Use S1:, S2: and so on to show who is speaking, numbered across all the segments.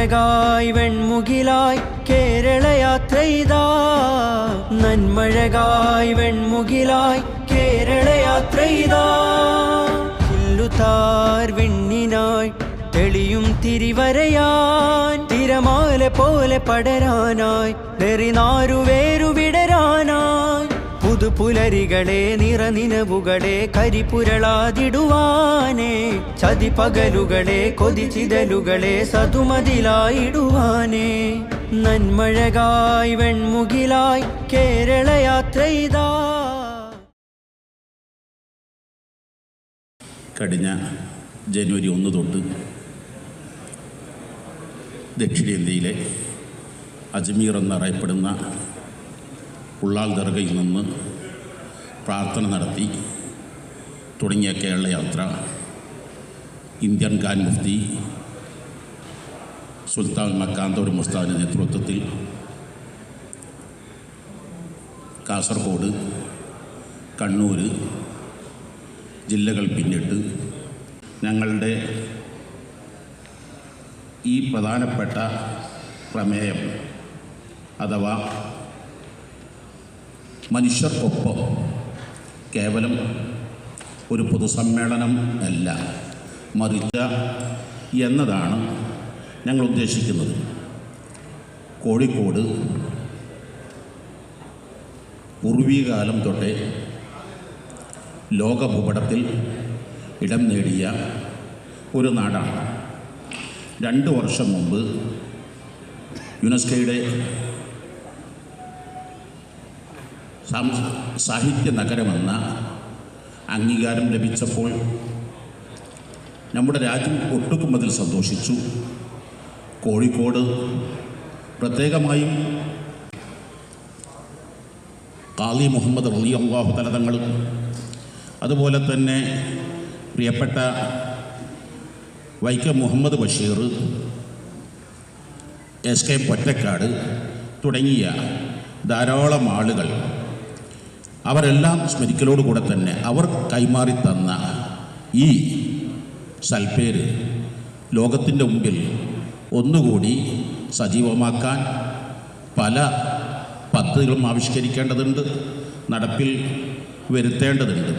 S1: നന്മഴകായി വെൺമുകിലായി കേരളയാത്രയിതാ നന്മഴകായി വെൺമുകിലായി കേരളയാത്രയിതാ പുല്ലുതാർ വിണ്ണിനായി തെളിയും തിരിവരയാൻ തിരമാല പോലെ പടരാനായി വെറിനാരുവേരു വിടരാനായി പുതുപുലരികളെ നിറനിനവുകളെ കരിപുരളാതിടുവാനേ ചതിപകലുകളെ കൊതിച്ചിതലുകളെ സതുമതിലായിടുവാനേ നന്മഴകായി വെൺമുകിലായി കേരളയാത്രയിതാ.
S2: കഴിഞ്ഞ ജനുവരി 1 തൊട്ട് ദക്ഷിണേന്ത്യയിലെ അജ്മീർ എന്നറിയപ്പെടുന്ന ഉള്ളാൽ ദർഗയിൽ നിന്ന് പ്രാർത്ഥന നടത്തി തുടങ്ങിയ കേരളയാത്ര ഇന്ത്യൻ ഖാൻ മുഫ്തി സുൽത്താൻ മക്കാന്തോർ മുസ്താദിൻ്റെ നേതൃത്വത്തിൽ കാസർഗോഡ്, കണ്ണൂർ ജില്ലകൾ പിന്നിട്ട് ഞങ്ങളുടെ ഈ പ്രധാനപ്പെട്ട പ്രമേയം അഥവാ മനുഷ്യർക്കൊപ്പം കേവലം ഒരു പൊതുസമ്മേളനം അല്ല, മറിച്ച് എന്നതാണ് ഞങ്ങൾ ഉദ്ദേശിക്കുന്നത്. കോഴിക്കോട് പൂർവീകാലം തൊട്ടേ ലോകഭൂപടത്തിൽ ഇടം നേടിയ ഒരു നാടാണ്. 2 വർഷം മുമ്പ് യുനെസ്കോയുടെ സാഹിത്യ നഗരമെന്ന അംഗീകാരം ലഭിച്ചപ്പോൾ നമ്മുടെ രാജ്യം ഒട്ടുക്കും അതിൽ സന്തോഷിച്ചു. കോഴിക്കോട് പ്രത്യേകമായും ഖാദി മുഹമ്മദ് റളിയല്ലാഹു തആല തങ്ങൾ, അതുപോലെ തന്നെ പ്രിയപ്പെട്ട വൈക്കം മുഹമ്മദ് ബഷീർ, എസ് കെ പൊറ്റക്കാട് തുടങ്ങിയ ധാരാളം ആളുകൾ, അവരെല്ലാം സ്മരിക്കലോടുകൂടെ തന്നെ അവർ കൈമാറി തന്ന ഈ സൽപ്പേര് ലോകത്തിൻ്റെ മുമ്പിൽ ഒന്നുകൂടി സജീവമാക്കാൻ പല പദ്ധതികളും ആവിഷ്കരിക്കേണ്ടതുണ്ട്, നടപ്പിൽ വരുത്തേണ്ടതുണ്ട്.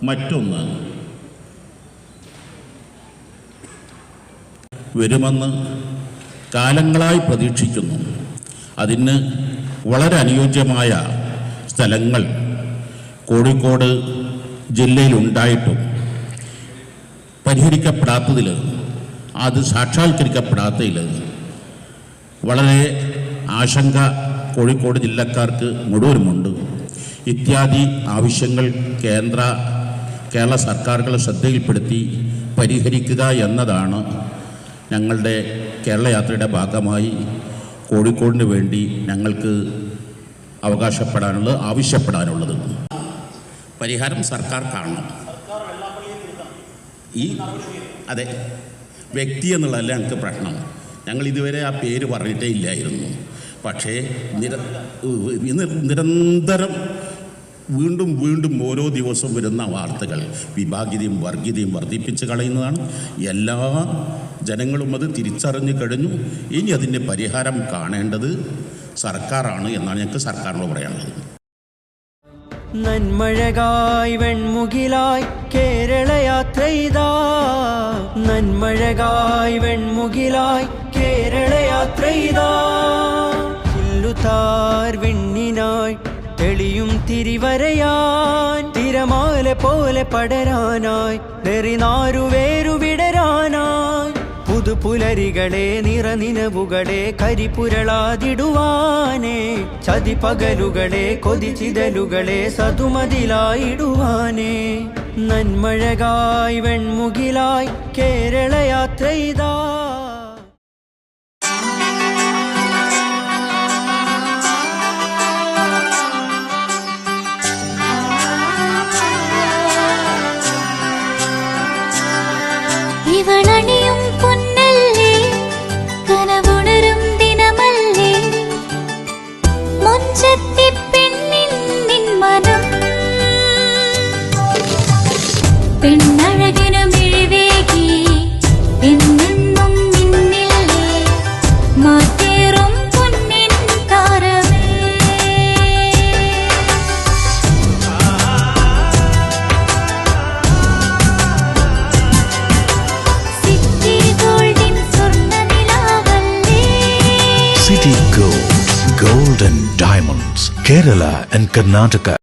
S2: മറ്റൊന്ന്, വരുമെന്ന് കാലങ്ങളായി പ്രതീക്ഷിക്കുന്നു. അതിന് വളരെ അനുയോജ്യമായ സ്ഥലങ്ങൾ കോഴിക്കോട് ജില്ലയിലുണ്ടായിട്ടും പരിഹരിക്കപ്പെടാത്തതിൽ, അത് സാക്ഷാത്കരിക്കപ്പെടാത്തതിൽ വളരെ ആശങ്ക കോഴിക്കോട് ജില്ലക്കാർക്ക് മുഴുവനുമുണ്ട്. ഇത്യാദി ആവശ്യങ്ങൾ കേരള സർക്കാരുകളെ ശ്രദ്ധയിൽപ്പെടുത്തി പരിഹരിക്കുക എന്നതാണ് ഞങ്ങളുടെ കേരളയാത്രയുടെ ഭാഗമായി കോഴിക്കോടിന് വേണ്ടി ഞങ്ങൾക്ക് ആവശ്യപ്പെടാനുള്ളത്. പരിഹാരം സർക്കാർ കാണണം. അതെ, വ്യക്തി എന്നുള്ളതല്ല ഞങ്ങൾക്ക് പ്രശ്നം. ഞങ്ങൾ ഇതുവരെ ആ പേര് പറഞ്ഞിട്ടേ ഇല്ലായിരുന്നു. പക്ഷേ നിരന്തരം വീണ്ടും വീണ്ടും ഓരോ ദിവസവും വരുന്ന വാർത്തകൾ വിഭാഗീയതയും വർഗീയതയും വർദ്ധിപ്പിച്ച് കളയുന്നതാണ്. എല്ലാ ജനങ്ങളും അത് തിരിച്ചറിഞ്ഞു കഴിഞ്ഞു. ഇനി അതിൻ്റെ പരിഹാരം കാണേണ്ടത് സർക്കാരാണ് എന്നാണ് ഞങ്ങൾക്ക് സർക്കാരിനോട് പറയാനുള്ളത്.
S1: നന്മഴകായി വെൺമുകിലായി കേരളയാത്രയിതാ നന്മഴകായി വെൺമുകിലായി കേരളയാത്രയിതാ പുല്ലുതാർ വിണ്ണിനായി തെളിയും തിരിവരയാൻ തിരമാല പോലെ പടരാനായി വെറിനാരുവേരു വിടരാനായി പുതുപുലരികളെ നിറനിനവുകളെ കരിപുരളാതിടുവാനേ ചതിപകലുകളെ കൊതിച്ചിതലുകളെ സതുമതിലായിടുവാനേ നന്മഴകായി വെൺമുകിലായി കേരളയാത്രയിതാ.
S3: ഇവളണിയും പൊന്നല്ലേ കനവുണരും ദിനമല്ലേ മുഞ്ചത്തി പെണ്ണിൻ മനം പെണ്ണഴകിനു മിഴിവേകി എന്നെന്നും
S4: Golden Diamonds, Kerala and Karnataka.